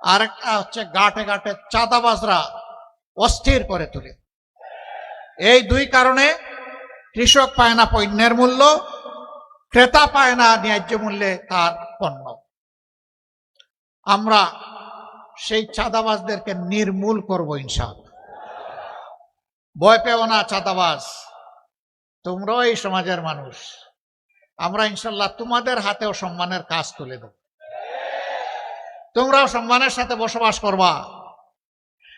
আরেকটা হচ্ছে ঘাটে ঘাটে চাঁদাবাজরা অস্থির করে তোলে। এই দুই কারণে কৃষক পায় না পণ্যের মূল্য, ক্রেতা পায় না ন্যায্য মূল্যে তার পণ্য। আমরা সেই চাঁদাবাজদেরকে নির্মূল করব ইনশাআল্লাহ। ভয় পেও না চাঁদাবাজ, তোমরাও এই সমাজের মানুষ। আমরা ইনশাল্লাহ তোমাদের হাতেও সম্মানের কাজ তুলে দেব, তোমরাও সম্মানের সাথে বসবাস করবা।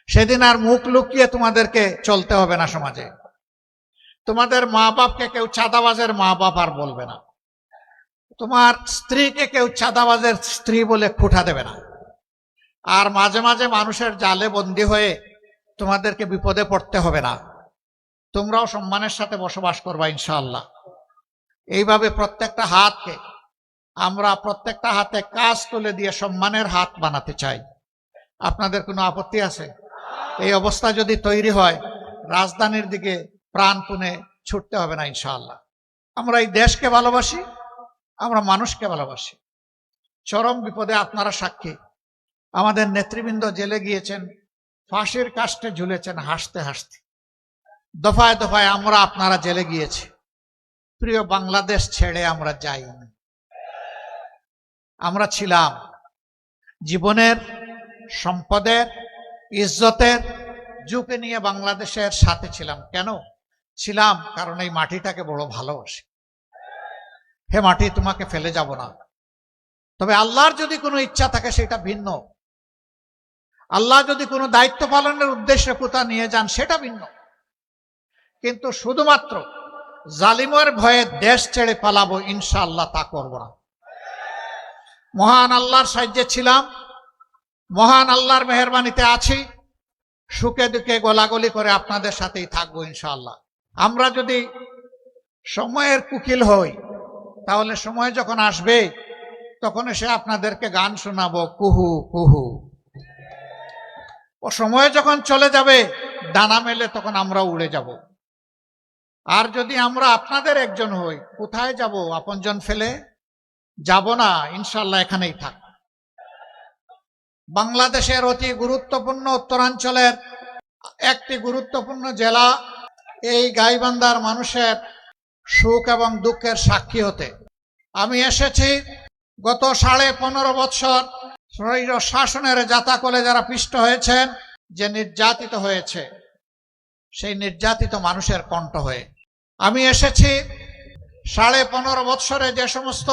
সেদিন আর মুখ লুকিয়ে তোমাদেরকে চলতে হবে না সমাজে। তোমাদের মা বাপকে কেউ চাঁদাবাজের মা বাপ আর বলবে না, তোমার স্ত্রীকে কেউ চাঁদাবাজের স্ত্রী বলে খুঁটা দেবে না। আর মাঝে মাঝে মানুষের জালে বন্দী হয়ে তোমাদেরকে বিপদে পড়তে হবে না, তোমরাও সম্মানের সাথে বসবাস করবা ইনশাআল্লাহ। এইভাবে প্রত্যেকটা হাতকে আমরা প্রত্যেকটা হাতে কাজ তুলে দিয়ে সম্মানের হাত বানাতে চাই। আপনাদের কোনো আপত্তি আছে? এই অবস্থা যদি তৈরি হয়, রাজধানীর দিকে প্রাণপণে ছুটতে হবে না ইনশাআল্লাহ। আমরা এই দেশকে ভালোবাসি, আমরা মানুষকে ভালোবাসি। চরম বিপদে আপনারা সাক্ষী, আমাদের নেতৃবৃন্দ জেলে গিয়েছেন, ফাঁসির কাস্টে ঝুলেছেন হাসতে হাসতে। দফায় দফায় আমরা আপনারা জেলে গিয়েছি। প্রিয় বাংলাদেশ ছেড়ে আমরা যাইনি, আমরা ছিলাম জীবনের, সম্পদের, ইজ্জতের ঝুঁকি নিয়ে বাংলাদেশের সাথে ছিলাম। কেন ছিলাম? কারণ এই মাটিটাকে বড় ভালোবাসি। হে মাটি, তোমাকে ফেলে যাব না। তবে আল্লাহর যদি কোনো ইচ্ছা থাকে সেটা ভিন্ন, আল্লাহ যদি কোনো দায়িত্ব পালনের উদ্দেশ্যে কোথা নিয়ে যান সেটা ভিন্ন, কিন্তু শুধুমাত্র জালিমের ভয়ে দেশ ছেড়ে পালাবো ইনশাআল্লাহ তা করব না। মহান আল্লাহর সাহায্যে ছিলাম, মহান আল্লাহর মেহেরবানিতে আছি, সুখে দুঃখে গোলাগুলি করে আপনাদের সাথেই থাকবো ইনশাআল্লাহ। আমরা যদি সময়ের কুকিল হই, তাহলে সময় যখন আসবে তখন এসে আপনাদেরকে গান শোনাবো কুহু কুহু। ও সময় যখন চলে যাবে ডানা মেলে তখন আমরা উড়ে যাব। আর যদি আমরা আপনাদের একজন হই, কোথায় যাব? আপনজন ফেলে যাব না ইনশাআল্লাহ, এখানেই থাক। বাংলাদেশের অতি গুরুত্বপূর্ণ উত্তরাঞ্চলের একটি গুরুত্বপূর্ণ জেলা, এই গাইবান্ধার মানুষের সুখ এবং দুঃখের সাক্ষী হতে আমি এসেছি। গত 15.5 বছর স্বৈর শাসনের জাতাকলে যারা পিষ্ট হয়েছেন, যে নির্যাতিত হয়েছে, সেই নির্যাতিত মানুষের কণ্ঠ হয়ে আমি এসেছি। 15.5 বছরে যে সমস্ত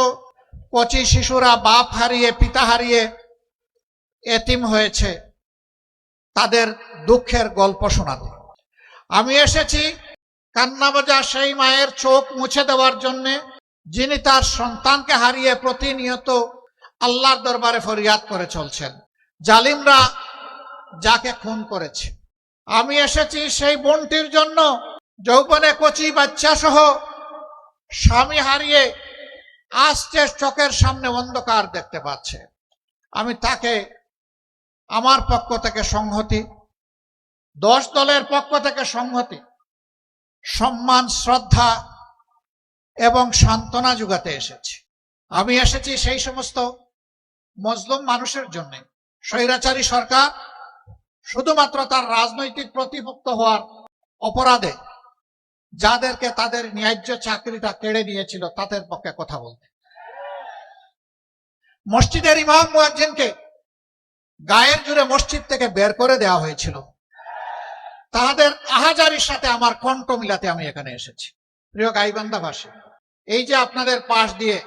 কচি শিশুরা বাপ হারিয়ে পিতা হারিয়ে এতিম হয়েছে, তাদের দুঃখের গল্প শোনাতে আমি এসেছি। কান্নাবাজা সেই মায়ের চোখ মুছে দেওয়ার জন্যে, যিনি তার সন্তানকে হারিয়ে প্রতিনিয়ত আল্লাহর দরবারে ফরিয়াদ করে চলছেন, জালিমরা যাকে খুন করেছে। আমি এসেছি সেই বোনটির জন্য, যৌবনে কচি বাচ্চা সহ স্বামী হারিয়ে আসছে, চোখের সামনে অন্ধকার দেখতে পাচ্ছে। আমি তাকে আমার পক্ষ থেকে সংহতি, 10 দলের পক্ষ থেকে সংহতি, সম্মান, শ্রদ্ধা এবং সান্ত্বনা যোগাতে এসেছি। আমি এসেছি সেই সমস্ত মজলুম মানুষের জন্য। স্বৈরাচারী সরকার শুধুমাত্র তার রাজনৈতিক প্রতিপক্ষ হওয়ার অপরাধে যাদেরকে তাদের ন্যায্য চাকরিটা কেড়ে নিয়েছিল, তাদের পক্ষে কথা বলতে। মসজিদের ইমাম মুয়াজ্জিনকে গায়ের জুড়ে মসজিদ থেকে বের করে দেওয়া হয়েছিল। তাদের আহাজারির সাথে আমার কণ্ঠ মিলাতে আমি এখানে এসেছি। প্রিয় গাইবান্ধাবাসী, এই যে আপনাদের পাশ দিয়ে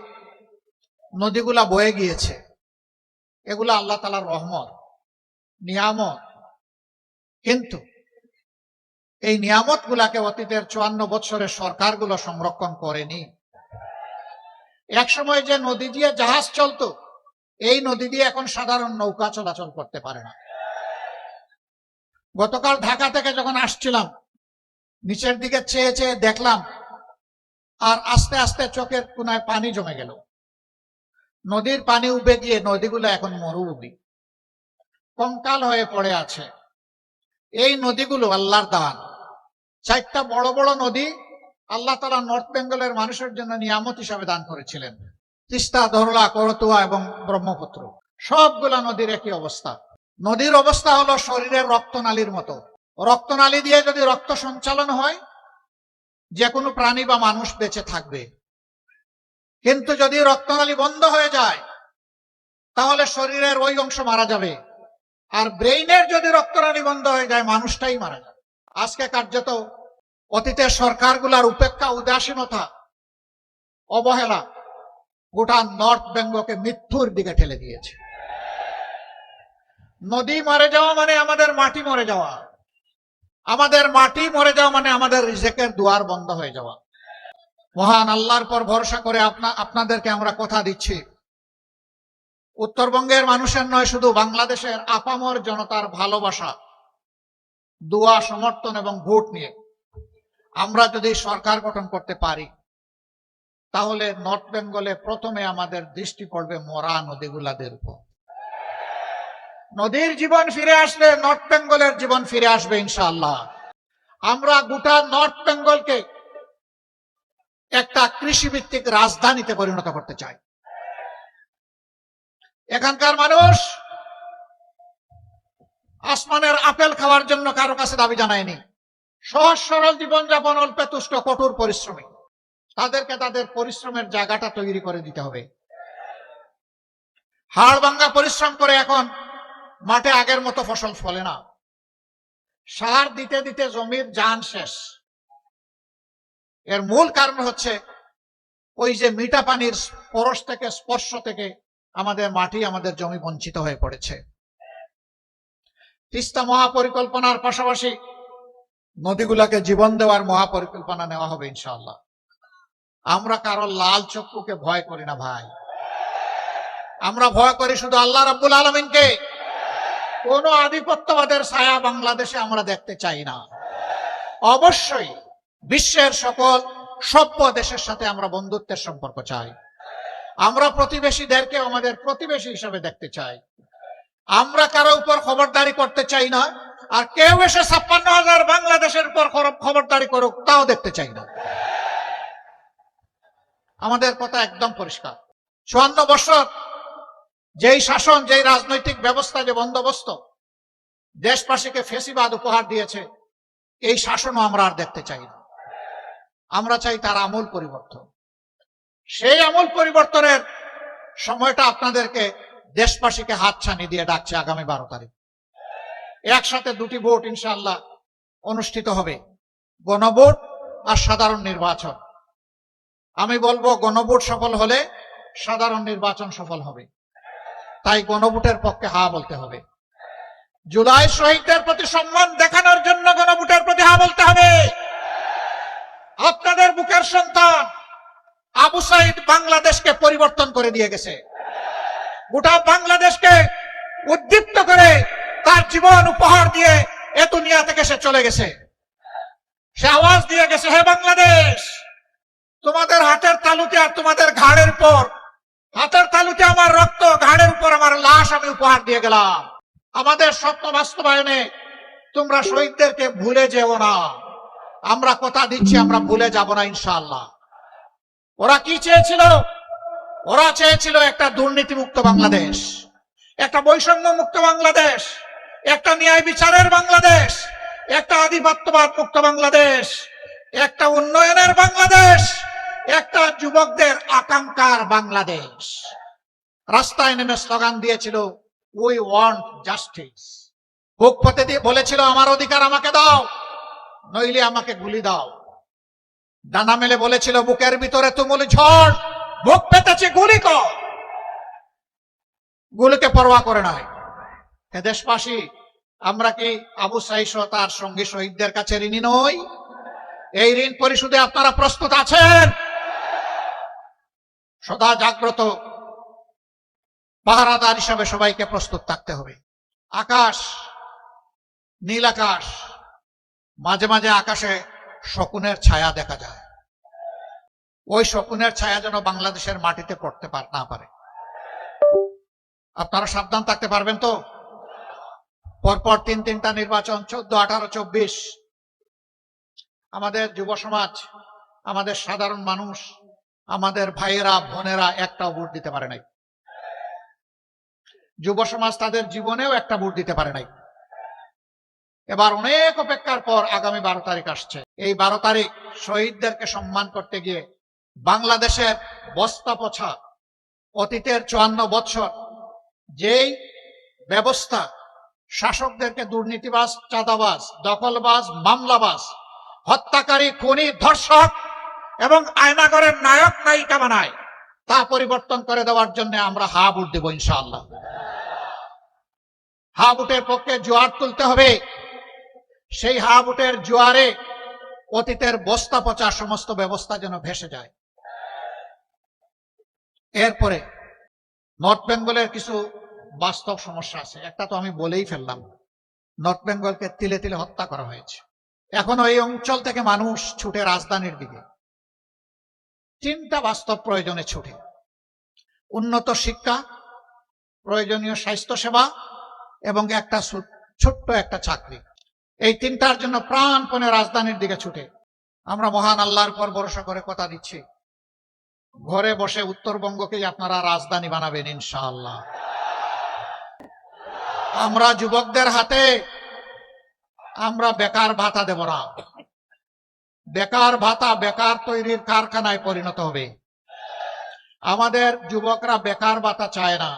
নদীগুলা বয়ে গিয়েছে, এগুলা আল্লাহ তাআলার রহমত, নিয়ামত। কিন্তু এই নিয়ামত গুলাকে অতীতের 54 বছরের সরকারগুলো সংরক্ষণ করেনি। এক সময় যে নদী দিয়ে জাহাজ চলতো, এই নদী দিয়ে এখন সাধারণ নৌকা চলাচল করতে পারে না। গতকাল ঢাকা থেকে যখন আসছিলাম, নিচের দিকে চেয়ে চেয়ে দেখলাম, আর আস্তে আস্তে চোখের কোনায় পানি জমে গেল। নদীর পানি উবে গিয়ে নদীগুলো এখন মরুভূমি, কঙ্কাল হয়ে পড়ে আছে। এই নদীগুলো আল্লাহর দান। 4টা বড় বড় নদী আল্লাহ তাআলা নর্থ বেঙ্গলের মানুষের জন্য নিয়ামত হিসাবে দান করেছিলেন। তিস্তা, ধরলা, করতোয়া এবং ব্রহ্মপুত্র, সবগুলা নদীর একই অবস্থা। নদীর অবস্থা হলো শরীরের রক্তনালীর মতো। রক্তনালী দিয়ে যদি রক্ত সঞ্চালন হয়, যে কোনো প্রাণী বা মানুষ বেঁচে থাকবে। কিন্তু যদি রক্তনালী বন্ধ হয়ে যায়, তাহলে শরীরের ওই অংশ মারা যাবে। আর ব্রেইনের যদি রক্তনালী বন্ধ হয়ে যায়, মানুষটাই মারা যাবে। আজকে কার্যত অতীতের সরকারগুলার উপেক্ষা, উদাসীনতা, অবহেলা গোটা নর্থ বেঙ্গলকে মৃত্যুর দিকে ঠেলে দিয়েছে। নদী মরে যাওয়া মানে আমাদের মাটি মরে যাওয়া, আমাদের মাটি মরে যাওয়া মানে আমাদের রিজেকের দুয়ার বন্ধ হয়ে যাওয়া। মহান আল্লাহর পর ভরসা করে আপনাদেরকে আমরা কথা দিচ্ছি, উত্তরবঙ্গের মানুষের নয়, শুধু বাংলাদেশের আপামর জনতার ভালোবাসা, দোয়া, সমর্থন এবং ভোট নিয়ে আমরা যদি সরকার গঠন করতে পারি, তাহলে নর্থ বেঙ্গলে প্রথমে আমাদের দৃষ্টি পড়বে মরা নদীগুলাদের উপর। নদীর জীবন ফিরে আসলে নর্থ বেঙ্গলের জীবন ফিরে আসবে ইনশাআল্লাহ। আমরা গোটা নর্থ বেঙ্গলকে একটা কৃষিভিত্তিক রাজধানীতে পরিণত করতে চাই। এখানকার মানুষ আসমানের আপেল খাওয়ার জন্য কারো কাছে দাবি জানায়নি। সহজ সরল জীবনযাপন, অল্পে তুষ্ট, কঠোর পরিশ্রমী। তাদেরকে তাদের পরিশ্রমের জায়গাটা তৈরি করে দিতে হবে। হাড় ভাঙ্গা পরিশ্রম করে এখন মাঠে আগের মতো ফসল ফলে না। সার দিতে দিতে জমির জান শেষ। এর মূল কারণ হচ্ছে ওই যে মিঠা পানির পরশ থেকে, স্পর্শ থেকে আমাদের মাটি, আমাদের জমি বঞ্চিত হয়ে পড়েছে। তিস্তা মহাপরিকল্পনার পাশাপাশি নদীগুলাকে জীবন দেওয়ার মহাপরিকল্পনা নেওয়া হবে ইনশাআল্লাহ। আমরা কারো লাল চক্ষুকে ভয় করি না ভাই, আমরা ভয় করি শুধু আল্লাহ রাব্বুল আলামিনকে। কোন আধিপত্যবাদের ছায়া বাংলাদেশে আমরা দেখতে চাই না। অবশ্যই বিশ্বের সকল সভ্য দেশের সাথে আমরা বন্ধুত্বের সম্পর্ক চাই। আমরা প্রতিবেশীদেরকে আমাদের প্রতিবেশী হিসাবে দেখতে চাই। আমরা কারো উপর খবরদারি করতে চাই না, আর কেউ এসে 56,000 বাংলাদেশের উপর খবরদারি করুক তাও দেখতে চাই না। আমাদের কথা একদম পরিষ্কার। 54 বছর যেই শাসন, যেই রাজনৈতিক ব্যবস্থা, যে বন্দোবস্ত দেশবাসীকে ফেসিবাদ উপহার দিয়েছে, এই শাসনও আমরা আর দেখতে চাই না। আমরা চাই তার আমূল পরিবর্তন। সেই আমূল পরিবর্তনের সময়টা আপনাদেরকে, দেশবাসীকে হাতছানি দিয়ে ডাকছে আগামী 12 তারিখ। একসাথে দুটি ভোট ইনশাআল্লাহ অনুষ্ঠিত হবে, গণভোট আর সাধারণ নির্বাচন। আমি বলবো গণভোট সফল হলে সাধারণ নির্বাচন সফল হবে। তাই গণভোটের পক্ষে হা বলতে হবে। জুলাই শহীদদের প্রতি সম্মান দেখানোর জন্য গণভোটের প্রতি হা বলতে হবে। আপনাদের বুকের সন্তান আবু সাইদ বাংলাদেশকে পরিবর্তন করে দিয়ে গেছে, গোটা বাংলাদেশকে উদ্দীপ্ত করে তার জীবন উপহার দিয়ে এ দুনিয়া থেকে সে চলে গেছে। সে আওয়াজ দিয়ে গেছে, হে বাংলাদেশ, তোমাদের হাতের তালুতে আর তোমাদের ঘাড়ের উপর, হাতের তালুতে আমার রক্ত, ঘাড়ের উপর আমার লাশ আমি উপহার দিয়ে গেলাম। আমাদের স্বপ্ন বাস্তবায়নে তোমরা শহীদদেরকে ভুলে যেও না। আমরা কথা দিচ্ছি, আমরা ভুলে যাব না ইনশাআল্লাহ। ওরা কি চেয়েছিল? ওরা চেয়েছিল একটা দুর্নীতিমুক্ত বাংলাদেশ, একটা বৈষম্য মুক্ত বাংলাদেশ, একটা ন্যায় বিচারের বাংলাদেশ, একটা আধিপত্যবাদ মুক্ত বাংলাদেশ, একটা উন্নয়নের বাংলাদেশ, একটা যুবকদের আকাঙ্ক্ষার বাংলাদেশ। রাস্তায় নেমে স্লোগান দিয়েছিল, উই ওয়ান্ট জাস্টিস। বুক পেতে দিয়ে বলেছিল, আমার অধিকার আমাকে দাও, নইলে আমাকে গুলি দাও। ডানা মেলে বলেছিল, বুকের ভিতরে তুমুল ঝড়, বুক পেতেছে, গুলি কর। গুলিকে পরোয়া করে নাই। হে দেশবাসী, আমরা কি আবু সাইদ ও তার সঙ্গী শহীদদের কাছে ঋণী নই? এই ঋণ পরিশোধে আপনারা প্রস্তুত আছেন? সদা জাগ্রত পাহারাদার হিসাবে সবাইকে প্রস্তুত থাকতে হবে। আকাশ, নীল আকাশ, মাঝে মাঝে আকাশে শকুনের ছায়া দেখা যায়। ওই শকুনের ছায়া যেন বাংলাদেশের মাটিতে পড়তে না পারে। আপনারা সাবধান থাকতে পারবেন তো? পরপর তিনটা নির্বাচন, 14, 18, 24। আমাদের যুব সমাজ, আমাদের সাধারণ মানুষ, আমাদের ভাইয়েরা বোনেরা একটাও ভোট দিতে পারে নাই। যুব সমাজ তাদের জীবনেও একটা ভোট দিতে পারে নাই। এবার অনেক অপেক্ষার পর আগামী 12 তারিখ আসছে। এই 12 তারিখ শহীদদেরকে সম্মান করতে গিয়ে বাংলাদেশের বস্তা পচা অতীতের 54 বছর যেই ব্যবস্থা শাসকদেরকে দুর্নীতিবাজ, চাঁদাবাজ, দখলবাজ, মামলাবাজ, হত্যাকারী, খুনি, ধর্ষক এবং আয়নাগরের নায়ক নায়িকা বানায়, তা পরিবর্তন করে দেওয়ার জন্য আমরা হা ভোট দেব ইনশাআল্লাহ। হা ভোটের পক্ষে জোয়ার তুলতে হবে। সেই হা ভোটের জোয়ারে অতীতের বস্তা পচা সমস্ত ব্যবস্থা যেন ভেসে যায়। এরপরে নর্থ বেঙ্গলের কিছু বাস্তব সমস্যা আছে। একটা তো আমি বলেই ফেললাম, নর্থ বেঙ্গলকে তিলে তিলে হত্যা করা হয়েছে। এখনো এই অঞ্চল থেকে মানুষ ছুটে রাজধানীর দিকে। 3টা বাস্তব প্রয়োজনে ছুটে: উন্নত শিক্ষা, প্রয়োজনীয় স্বাস্থ্য সেবা এবং একটা ছোট্ট একটা চাকরি। এই 3টার জন্য প্রাণপণে রাজধানীর দিকে ছুটে। আমরা মহান আল্লাহর পর ভরসা করে কথা দিচ্ছি, ঘরে বসে উত্তরবঙ্গকেই আপনারা রাজধানী বানাবেন ইনশাআল্লাহ। আমরা যুবকদের হাতে আমরা বেকার ভাতা দেব না। বেকার ভাতা বেকার তৈরির কারখানায় পরিণত হবে। আমাদের যুবকরা বেকার ভাতা চায় না।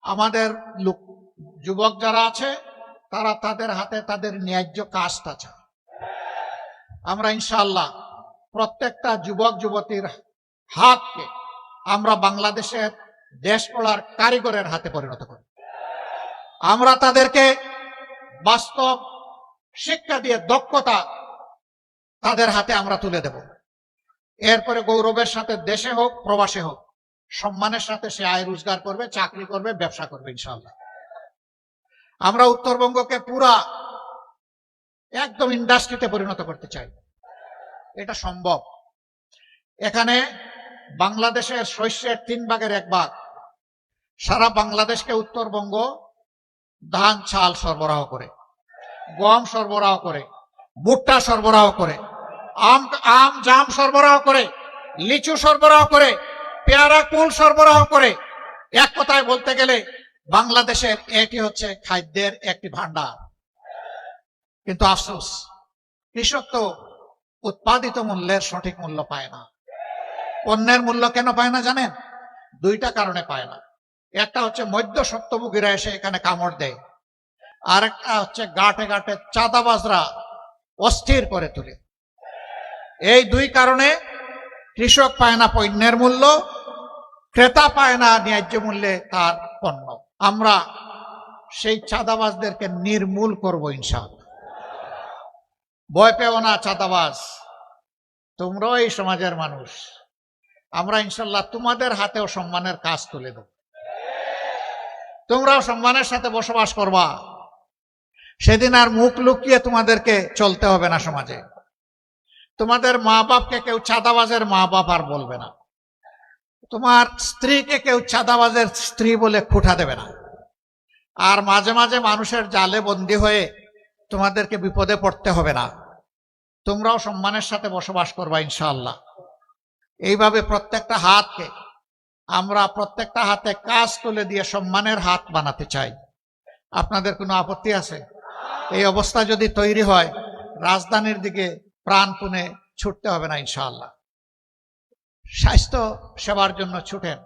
আমাদের যুবক যারা আছে তারা তাদের হাতে তাদের ন্যায্য কাজটা চায়। আমরা ইনশাআল্লাহ প্রত্যেকটা যুবক যুবতীর হাতকে আমরা বাংলাদেশের দেশ গড়ার কারিগরের হাতে পরিণত করি। আমরা তাদেরকে বাস্তব শিক্ষা দিয়ে দক্ষতা তাদের হাতে আমরা তুলে দেব। এরপরে গৌরবের সাথে দেশে হোক প্রবাসে হোক সম্মানের সাথে সে আয় রোজগার করবে, চাকরি করবে, ব্যবসা করবে ইনশাআল্লাহ। আমরা উত্তরবঙ্গকে পুরা একদম ইন্ডাস্ট্রিতে পরিণত করতে চাই। এটা সম্ভব। এখানে বাংলাদেশের শস্যের 3 ভাগের 1 ভাগ সারা বাংলাদেশকে উত্তরবঙ্গ ধান চাল সরবরাহ করে, গম সরবরাহ করে, ভুট্টা সরবরাহ করে, আম জাম সরবরাহ করে, লিচু সরবরাহ করে, পেয়ারা কুল সরবরাহ করে। এক কথায় বলতে গেলে বাংলাদেশের এটি হচ্ছে খাদ্যের একটি ভান্ডার। কিন্তু আফসোস, কৃষক তো উৎপাদিত মূল্যের সঠিক মূল্য পায় না। পণ্যের মূল্য কেন পায় না জানেন? 2টা কারণে পায় না। একটা হচ্ছে মধ্য সত্যভোগীরা এসে এখানে কামড় দেয়, আর একটা হচ্ছে গাঁটে গাঁটে চাঁদাবাজরা অস্থির করে তোলে। এই 2 কারণে কৃষক পায় না পণ্যের মূল্য, ক্রেতা পায় না ন্যায্য মূল্যে তার পণ্য। আমরা সেই চাঁদাবাজদেরকে নির্মূল করব ইনশাআল্লাহ। ভয় পেও না চাঁদাবাজ, তোমরাও এই সমাজের মানুষ। আমরা ইনশাআল্লাহ তোমাদের হাতেও সম্মানের কাজ তুলে দেব। তোমরাও সম্মানের সাথে বসবাস করবা। সেদিন আর মুখ লুকিয়ে তোমাদেরকে চলতে হবে না সমাজে। তোমাদের মা বাপকে কেউ চাঁদাবাজের মা বাপ আর বলবে না। তোমার স্ত্রীকে কেউ চাঁদাবাজের স্ত্রী বলে খুঁটা দেবে না। আর মাঝে মাঝে মানুষের জালে বন্দী হয়ে তোমাদেরকে বিপদে পড়তে হবে না। তোমরাও সম্মানের সাথে বসবাস করবা ইনশাআল্লাহ। এইভাবে প্রত্যেকটা হাতকে আমরা প্রত্যেকটা হাতে কাজ তুলে দিয়ে সম্মানের হাত বানাতে চাই। আপনাদের কোনো আপত্তি আছে? এই অবস্থা যদি তৈরি হয়, রাজধানীর দিকে প্রাণপণে ছুটতে হবে না ইনশাআল্লাহ। স্বাস্থ্য সেবার জন্য ছুটেন।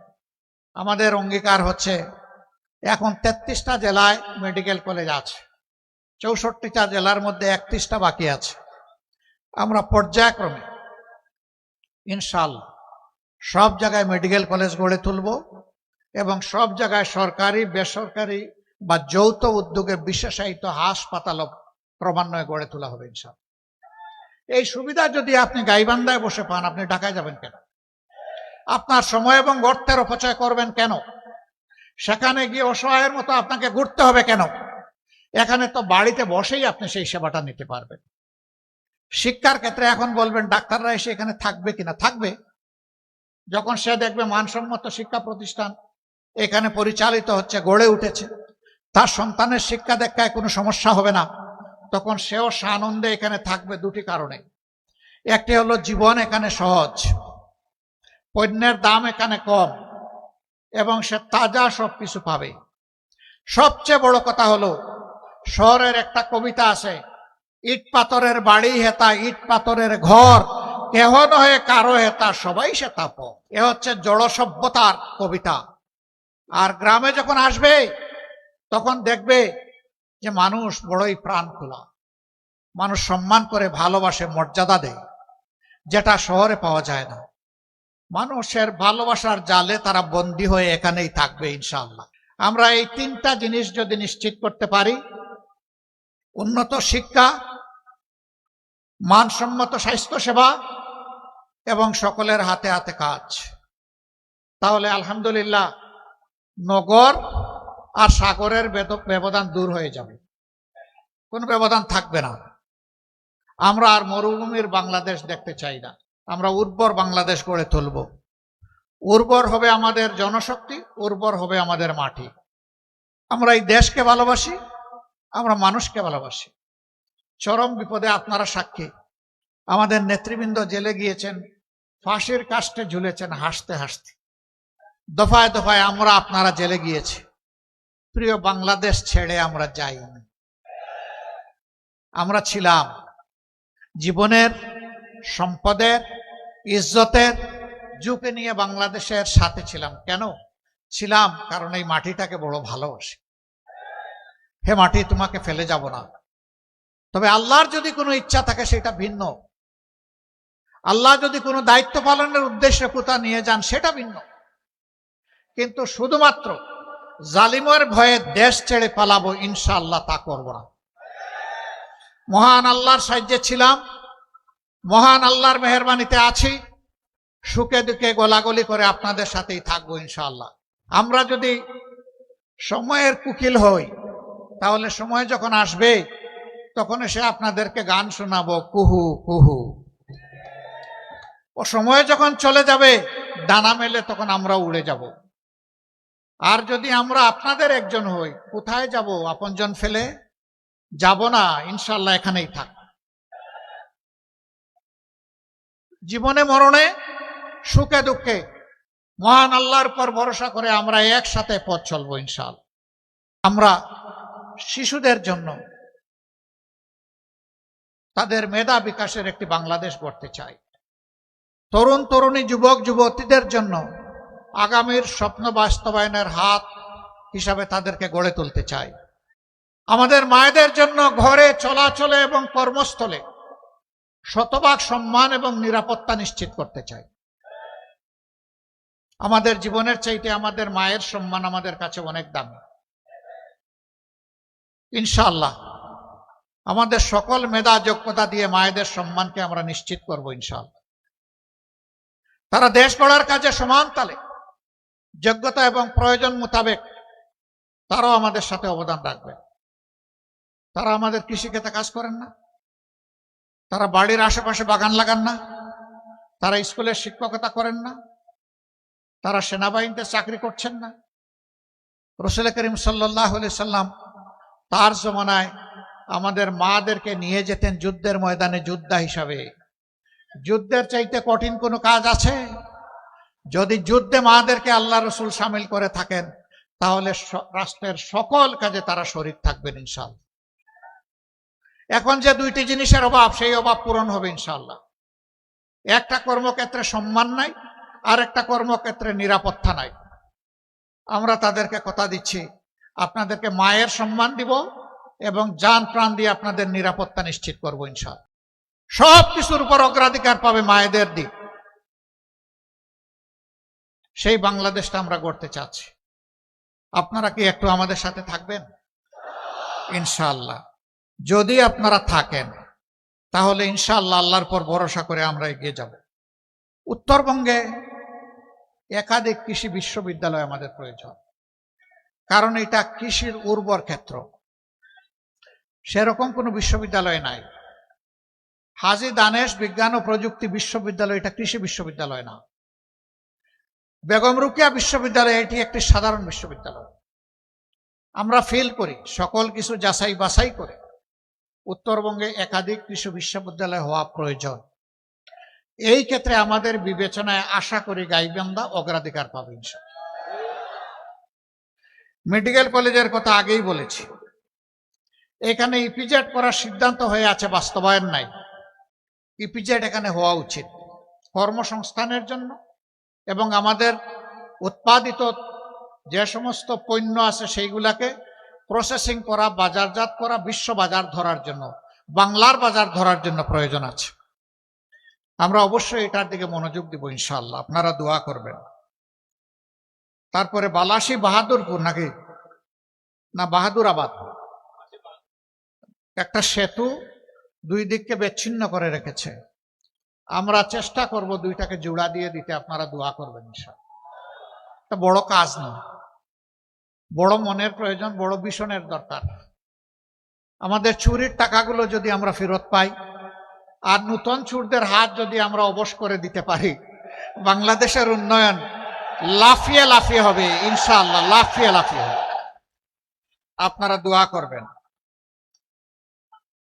আমাদের অঙ্গীকার হচ্ছে এখন 33টা জেলায় মেডিকেল কলেজ আছে, 64টা জেলার মধ্যে 31টা বাকি আছে। আমরা পর্যায়ক্রমে ইনশাআল্লাহ সব জায়গায় মেডিকেল কলেজ গড়ে তুলব এবং সব জায়গায় সরকারি, বেসরকারি বা যৌথ উদ্যোগে বিশেষায়িত হাসপাতাল ক্রমান্বয়ে গড়ে তোলা হবে ইনশাআল্লাহ। এই সুবিধা যদি আপনি গাইবান্ধায় বসে পান, আপনি ঢাকায় যাবেন কেন? আপনার সময় এবং অর্থের অপচয় করবেন কেন? সেখানে গিয়ে অসহায়ের মতো আপনাকে ঘুরতে হবে কেন? এখানে তো বাড়িতে বসেই আপনি সেই সেবাটা নিতে পারবেন। শিক্ষার ক্ষেত্রে এখন বলবেন ডাক্তাররা এসে এখানে থাকবে কিনা? থাকবে। যখন সে দেখবে মানসম্মত শিক্ষা প্রতিষ্ঠান এখানে পরিচালিত হচ্ছে, গড়ে উঠেছে, তার সন্তানের শিক্ষা দীক্ষায় কোনো সমস্যা হবে না, তখন সেও সানন্দে এখানে থাকবে। 2টি কারণে। একটি হলো জীবন এখানে সহজ, পণ্যের দাম এখানে কম এবং সে তাজা সবকিছু পাবে। সবচেয়ে বড় কথা হলো, শহরের একটা কবিতা আছে, ইট পাথরের বাড়ি হেতা ইট পাথরের ঘর, কেহ নহে কারো হেতা সবাই সেতা প। এ হচ্ছে জড় সভ্যতার কবিতা। আর গ্রামে যখন আসবে তখন দেখবে যে মানুষ বড়ই প্রাণ খোলা, মানুষ সম্মান করে, ভালোবাসে, মর্যাদা দেয়, যেটা শহরে পাওয়া যায় না। মানুষের ভালোবাসার জালে তারা বন্দী হয়ে এখানেই থাকবে ইনশাআল্লাহ। আমরা এই তিনটা জিনিস যদি নিশ্চিত করতে পারি, উন্নত শিক্ষা, মানসম্মত স্বাস্থ্য সেবা এবং সকলের হাতে হাতে কাজ, তাহলে আলহামদুলিল্লাহ নগর আর সাগরের ব্যবধান দূর হয়ে যাবে, কোনো ব্যবধান থাকবে না। আমরা আর মরুভূমির বাংলাদেশ দেখতে চাই না, আমরা উর্বর বাংলাদেশ গড়ে তুলব। উর্বর হবে আমাদের জনশক্তি, উর্বর হবে আমাদের মাটি। আমরা এই দেশকে ভালোবাসি, আমরা মানুষকে ভালোবাসি। চরম বিপদে আপনারা সাক্ষী, আমাদের নেতৃবৃন্দ জেলে গিয়েছেন, ফাঁসির কাস্টে ঝুলেছেন হাসতে হাসতে। দফায় দফায় আমরা আপনারা জেলে গিয়েছি, প্রিয় বাংলাদেশ ছেড়ে আমরা যাইনি। আমরা ছিলাম জীবনের, সম্পদের, ইজ্জতের ঝুঁকি নিয়ে বাংলাদেশের সাথে ছিলাম। কেন ছিলাম? কারণ এই মাটিটাকে বড় ভালোবাসি। হে মাটি, তোমাকে ফেলে যাব না। তবে আল্লাহর যদি কোনো ইচ্ছা থাকে সেটা ভিন্ন, আল্লাহ যদি কোনো দায়িত্ব পালনের উদ্দেশ্যে কোথা নিয়ে যান সেটা ভিন্ন, কিন্তু শুধুমাত্র জালিমের ভয়ে দেশ ছেড়ে পালাবো ইনশাআল্লাহ তা করব না। মহান আল্লাহর সাহায্যে ছিলাম, মহান আল্লাহর মেহেরবানিতে আছি, সুখে দুঃখে গোলাগুলি করে আপনাদের সাথেই থাকবো ইনশাআল্লাহ। আমরা যদি সময়ের কুকিল হই, তাহলে সময় যখন আসবে তখন এসে আপনাদেরকে গান শোনাবো কুহু কুহু। ও সময় যখন চলে যাবে ডানা মেলে তখন আমরা উড়ে যাব। আর যদি আমরা আপনাদের একজন হই, কোথায় যাব? আপনজন ফেলে যাব না, ইনশাআল্লাহ এখানেই থাক। জীবনে মরণে, সুখে দুঃখে মহান আল্লাহর উপর ভরসা করে আমরা একসাথে পথ চলবো ইনশাআল্লাহ। আমরা শিশুদের জন্য তাদের মেধা বিকাশের একটি বাংলাদেশ গড়তে চাই। তরুণ তরুণী, যুবক যুবতীদের জন্য আগামীর স্বপ্ন বাস্তবায়নের হাত হিসাবে তাদেরকে গড়ে তুলতে চাই। আমাদের মায়েদের জন্য ঘরে, চলাচলে এবং কর্মস্থলে শতভাগ সম্মান এবং নিরাপত্তা নিশ্চিত করতে চাই। আমাদের জীবনের চাইতে আমাদের মায়ের সম্মান আমাদের কাছে অনেক দামি। ইনশাআল্লাহ আমাদের সকল মেধা যোগ্যতা দিয়ে মায়েদের সম্মানকে আমরা নিশ্চিত করব ইনশাআল্লাহ। তারা দেশ গড়ার কাজে সমান তালে, যোগ্যতা এবং প্রয়োজন মোতাবেক তারাও আমাদের সাথে অবদান রাখবে। তারা আমাদের কৃষিক্ষেত্রে কাজ করেন না, তারা বাড়ির আশেপাশে বাগান লাগান না, তারা স্কুলের শিক্ষকতা করেন না, তারা সেনাবাহিনীতে চাকরি করছেন না। রাসূল করিম সাল্লাল্লাহু আলাইহি সাল্লাম তার জমানায় আমাদের মাদেরকে নিয়ে যেতেন যুদ্ধের ময়দানে যোদ্ধা হিসাবে। যুদ্ধের চাইতে কঠিন কোনো কাজ আছে? যদি যুদ্ধে মাদেরকে আল্লাহ রসুল সামিল করে থাকেন, তাহলে রাষ্ট্রের সকল কাজে তারা শরীক থাকবেন ইনশাআল্লাহ। এখন যে দুইটি জিনিসের অভাব, সেই অভাব পূরণ হবে ইনশাআল্লাহ। একটা কর্মক্ষেত্রে সম্মান নাই, আর একটা কর্মক্ষেত্রে নিরাপত্তা নাই। আমরা তাদেরকে কথা দিচ্ছি, আপনাদেরকে মায়ের সম্মান দিব এবং জান প্রাণ দিয়ে আপনাদের নিরাপত্তা নিশ্চিত করব ইনশাআল্লাহ। সব কিছুর উপর অগ্রাধিকার পাবে মায়েদের দিক। সেই বাংলাদেশটা আমরা গড়তে চাচ্ছি। আপনারা কি একটু আমাদের সাথে থাকবেন? ইনশাআল্লাহ যদি আপনারা থাকেন, তাহলে ইনশাআল্লাহ আল্লাহর পর ভরসা করে আমরা এগিয়ে যাব। উত্তরবঙ্গে একাধিক কৃষি বিশ্ববিদ্যালয় আমাদের প্রয়োজন, কারণ এটা কৃষির উর্বর ক্ষেত্র। সেরকম কোনো বিশ্ববিদ্যালয় নাই। হাজী দানেশ বিজ্ঞান ও প্রযুক্তি বিশ্ববিদ্যালয় এটা কৃষি বিশ্ববিদ্যালয় না। বেগম রোকেয়া বিশ্ববিদ্যালয় এটি একটি সাধারণ বিশ্ববিদ্যালয়। আমরা ফিল করি, সকল কিছু যাচাই বাছাই করে উত্তরবঙ্গে একাধিক কৃষি বিশ্ববিদ্যালয় হওয়া প্রয়োজন। এই ক্ষেত্রে আমাদের বিবেচনায় আশা করি গাইবান্ধা অগ্রাধিকার পাবে ইনশাআল্লাহ। মেডিকেল কলেজের কথা আগেই বলেছি। এখানে ইপিজেড করার সিদ্ধান্ত হয়ে আছে, বাস্তবায়ন নাই। ইপিজেড এখানে হওয়া উচিত কর্মসংস্থানের জন্য এবং আমাদের উৎপাদিত যে সমস্ত পণ্য আছে সেইগুলাকে প্রসেসিং করা, বাজারজাত করা, বিশ্ব বাজার ধরার জন্য, বাংলার বাজার ধরার জন্য প্রয়োজন আছে। আমরা অবশ্যই এটার দিকে মনোযোগ দিব ইনশাআল্লাহ, আপনারা দোয়া করবেন। তারপরে বালাসী বাহাদুরপুর নাকি না বাহাদুরাবাদ, একটা সেতু দুই দিককে বিচ্ছিন্ন করে রেখেছে। আমরা চেষ্টা করব দুইটাকে জোড়া দিয়ে দিতে, আপনারা দোয়া করবেন ইনশাআল্লাহ। এটা বড় কাজ নয়, বড় মনের প্রয়োজন, বড় ভীষণের দরকার। আমাদের চুরির টাকাগুলো যদি আমরা ফেরত পাই আর নূতন চোরদের হাত যদি আমরা অবশ করে দিতে পারি, বাংলাদেশের উন্নয়ন লাফিয়ে লাফিয়ে হবে ইনশাআল্লাহ, লাফিয়ে লাফিয়ে হবে। আপনারা দোয়া করবেন।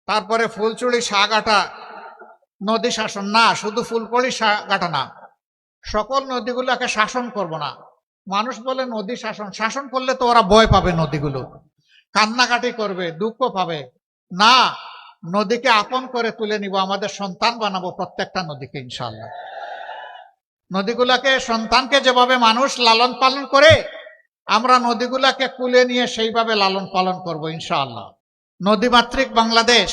তারপরে ফুলচুড়ি সাগাটা নদী শাসন না, শুধু ফুলকড়ি সাগাটা না, সকল নদীগুলোকে শাসন করব না। মানুষ বলে নদী শাসন, শাসন করলে তো ওরা ভয় পাবে, নদীগুলো কান্নাকাটি করবে, দুঃখ পাবে না। নদীকে আপন করে তুলে নিব, আমাদের সন্তান বানাবো প্রত্যেকটা নদীকে ইনশাআল্লাহ। নদীগুলাকে, সন্তানকে যেভাবে মানুষ লালন পালন করে, আমরা নদীগুলাকে কুলে নিয়ে সেইভাবে লালন পালন করব ইনশাআল্লাহ। নদীমাতৃক বাংলাদেশ।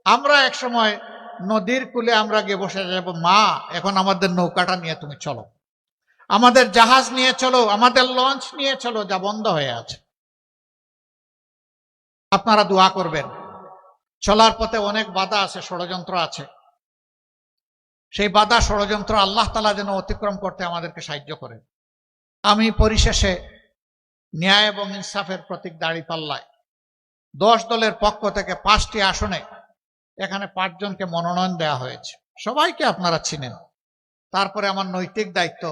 আমরা এক সময় নদীর কূলে আমরা গিয়ে বসে যাব, মা এখন আমাদের নৌকাটা নিয়ে তুমি চলো, আমাদের জাহাজ নিয়ে চলো, আমাদের লঞ্চ নিয়ে চলো, যা বন্ধ হয়ে আছে। আপনারা দোয়া করবেন। চলার পথে অনেক বাধা আছে, ষড়যন্ত্র আছে। সেই বাধা ষড়যন্ত্র আল্লাহ তাআলা যেন অতিক্রম করতে আমাদেরকে সাহায্য করেন। আমি পরিশেষে ন্যায় এবং ইনসাফের প্রতীক দাঁড়িপাল্লায় 10 দলের পক্ষ থেকে 5টি আসনে এখানে 5 জনকে মনোনয়ন দেওয়া হয়েছে। সবাইকে আপনারা চিনেন। তারপরে আমার নৈতিক দায়িত্ব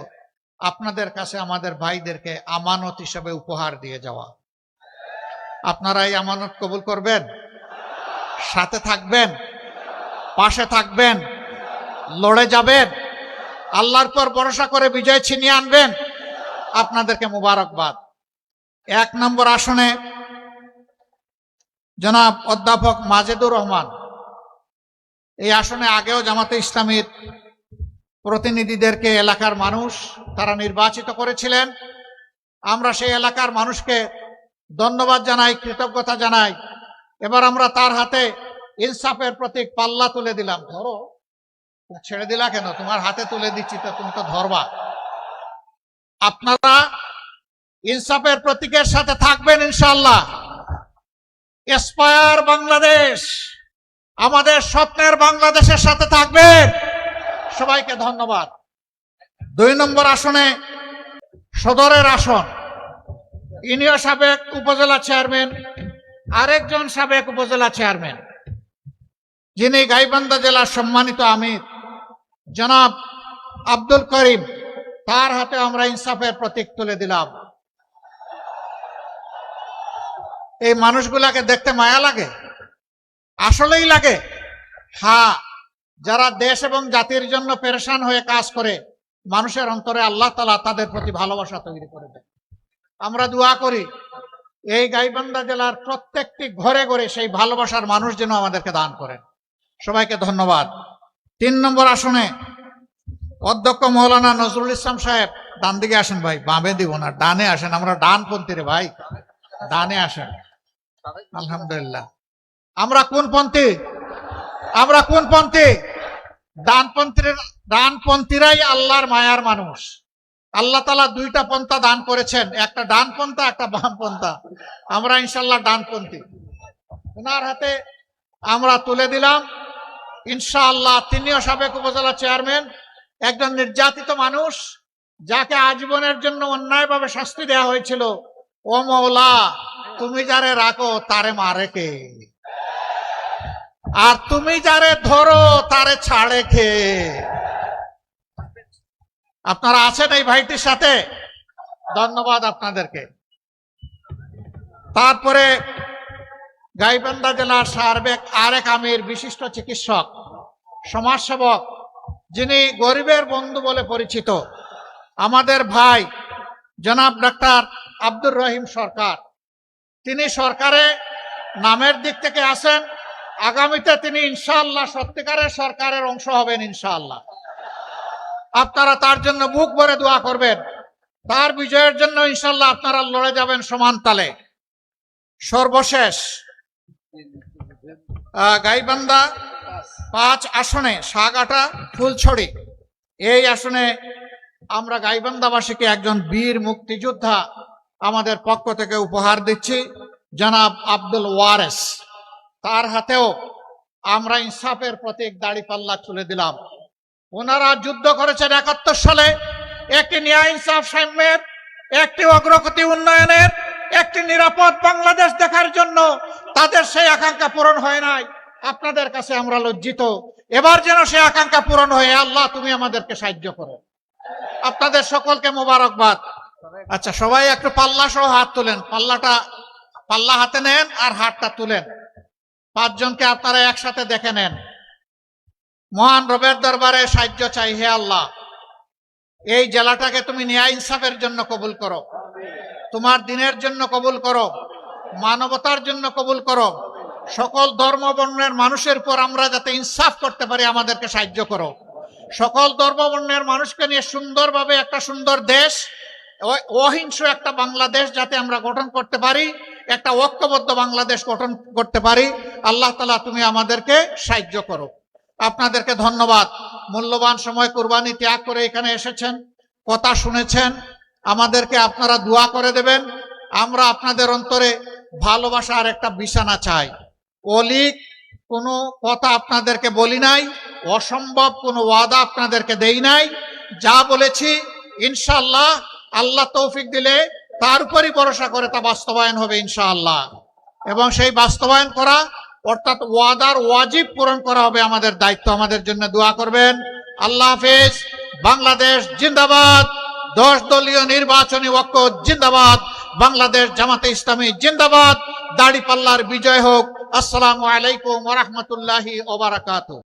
আপনাদের কাছে আমাদের ভাইদেরকে আমানত হিসেবে উপহার দিয়ে যাওয়া। আপনারা এই আমানত কবুল করবেন, সাথে থাকবেন, পাশে থাকবেন, লড়ে যাবেন, আল্লাহর পর ভরসা করে বিজয় ছিনিয়ে আনবেন। আপনাদেরকে মুবারকবাদ। 1 নম্বর আসনে জনাব অধ্যাপক মাজেদুর রহমান, এই আসনে আগেও জামাতে ইসলামীর প্রতিনিধিদেরকে এলাকার মানুষ তারা নির্বাচিত করেছিলেন। আমরা সেই এলাকার মানুষকে ধন্যবাদ জানাই, কৃতজ্ঞতা জানাই। এবার আমরা তার হাতে ইনসাফের প্রতীক পাল্লা তুলে দিলাম। ধরো, ছেড়ে দিলা কেন? তোমার হাতে তুলে দিচ্ছি তো, তুমি তো ধরবা। আপনারা ইনসাফের প্রতীকের সাথে থাকবেন ইনশাআল্লাহ। এসপায়ার বাংলাদেশ, আমাদের স্বপ্নের বাংলাদেশের সাথে থাকবেন। সবাইকে ধন্যবাদ। 2 নম্বর আসনে সদরের আসন, ইনিও সাবেক উপজেলা চেয়ারম্যান, আরেকজন সাবেক উপজেলা চেয়ারম্যান, যিনি গাইবান্ধা জেলার সম্মানিত আমির জনাব আব্দুল করিম, তার হাতে আমরা ইনসাফের প্রতীক তুলে দিলাম। এই মানুষগুলাকে দেখতে মায়া লাগে, আসলেই লাগে। হ্যাঁ, যারা দেশ এবং জাতির জন্য পেরেশান হয়ে কাজ করে, মানুষের অন্তরে আল্লাহ তাআলা তাদের প্রতি ভালোবাসা তৈরি করে দেয়। আমরা দোয়া করি এই গাইবান্ধা জেলার প্রত্যেকটি ঘরে ঘরে সেই ভালোবাসার মানুষ যেন আমাদেরকে দান করেন। সবাইকে ধন্যবাদ। 3 নম্বর আসনে অধ্যক্ষ মৌলানা নজরুল ইসলাম সাহেব, ডান দিকে আসেন ভাই, বামে দিব না, ডানে আসেন। আমরা ডানপন্থী রে ভাই, ডানে আসেন। আলহামদুলিল্লাহ। আমরা কোন পন্থী? আমরা কোন পন্থী? ডানপন্থীরাই আল্লাহর মায়ার মানুষ। আল্লাহ তাআলা 2টা পন্থা দান করেছেন, একটা ডান পন্থা, একটা বাম পন্থা। আমরা ইনশাআল্লাহ ডানপন্থী। ওনার হাতে আমরা তুলে দিলাম ইনশাআল্লাহ। তিনিও সাবেক উপজেলা চেয়ারম্যান, একজন নির্যাতিত মানুষ, যাকে আজীবনের জন্য অন্যায়ভাবে শাস্তি দেওয়া হয়েছিল। ও মওলা, তুমি যারে রাখো তারে মারে কে, আর তুমি যারে ধরো তারে ছাড়ে কে? আপনারা আছেন এই ভাইটির সাথে, ধন্যবাদ আপনাদেরকে। তারপরে গাইবান্ধা জেলার সাবেক আরেক আমির, বিশিষ্ট চিকিৎসক, সমাজসেবক, যিনি গরিবের বন্ধু বলে পরিচিত, আমাদের ভাই জনাব ডাক্তার আব্দুর রহিম সরকার। তিনি সরকারে নামের দিক থেকে আছেন, আগামীতে তিনি ইনশাআল্লাহ সত্যিকারের সরকারের অংশ হবেন ইনশাআল্লাহ। আপনারা তার জন্য বুক ভরে দোয়া করবেন, তার বিজয়ের জন্য ইনশাআল্লাহ আপনারা লড়ে যাবেন সমান তালে। সর্বশেষ গাইবান্ধা 5 আসনে সাগাটা ফুলছড়ি, এই আসনে আমরা গাইবান্ধাবাসীকে একজন বীর মুক্তিযোদ্ধা আমাদের পক্ষ থেকে উপহার দিচ্ছি, জনাব আব্দুল ওয়ারেস। তার হাতেও আমরা ইনসাফের প্রতীক দাড়িপাল্লা তুলে দিলাম। ওনারা যুদ্ধ করেছেন 71 সালে, একটি ন্যায় ইনসাফ সাম্যের, একটি অগ্রগতি উন্নয়নের, একটি নিরাপদ বাংলাদেশ দেখার জন্য। তাদের সেই আকাঙ্ক্ষা পূরণ হয় নাই, আপনাদের কাছে আমরা লজ্জিত। এবার যেন সেই আকাঙ্ক্ষা পূরণ হয়ে আল্লাহ তুমি আমাদেরকে সাহায্য করো। আপনাদের সকলকে মোবারকবাদ। আচ্ছা, সবাই একটু পাল্লা সহ হাত তুলেন, পাল্লা হাতে নেন আর হাতটা তুলেন। 5 জনকে আপনারা একসাথে দেখে নেন। মহান রবের দরবারে সাহায্য চাই, হে আল্লাহ এই জেলাটাকে তুমি ন্যায় ইনসাফের জন্য কবুল করো, তোমার দিনের জন্য কবুল করো, মানবতার জন্য কবুল করো। সকল ধর্ম বর্ণের মানুষের উপর আমরা যাতে ইনসাফ করতে পারি আমাদেরকে সাহায্য করো। সকল ধর্ম বর্ণের মানুষকে নিয়ে সুন্দরভাবে একটা সুন্দর দেশ, অহিংস একটা বাংলাদেশ যাতে আমরা গঠন করতে পারি, একটা ঐক্যবদ্ধ বাংলাদেশ গঠন করতে পারি। আল্লাহ তাআলা তুমি আমাদেরকে সাহায্য করো। আপনাদেরকে ধন্যবাদ। মূল্যবান সময় কুরবানি ত্যাগ করে এখানে এসেছেন, কথা শুনেছেন, আমাদেরকে আপনারা দোয়া করে দেবেন। আমরা আপনাদের অন্তরে ভালোবাসার একটা বিছানা চাই। অলিক কোনো কথা আপনাদেরকে বলি নাই, অসম্ভব কোনো ওয়াদা আপনাদেরকে দেই নাই। যা বলেছি ইনশাআল্লাহ আল্লাহ তৌফিক দিলে তার উপরই ভরসা করে তা বাস্তবায়ন হবে ইনশাআল্লাহ। এবং সেই বাস্তবায়ন করা অর্থাৎ ওয়াদার ওয়াজিব পূরণ করা হবে আমাদের দায়িত্ব। আমাদের জন্য দোয়া করবেন। আল্লাহ হাফেজ। বাংলাদেশ জিন্দাবাদ। 10 দলীয় নির্বাচনী ঐক্য জিন্দাবাদ। বাংলাদেশ জামাতে ইসলামী জিন্দাবাদ। দাড়িপাল্লার বিজয় হোক। আসসালামু আলাইকুম ওয়া রাহমাতুল্লাহি ওয়া বারাকাতুহু।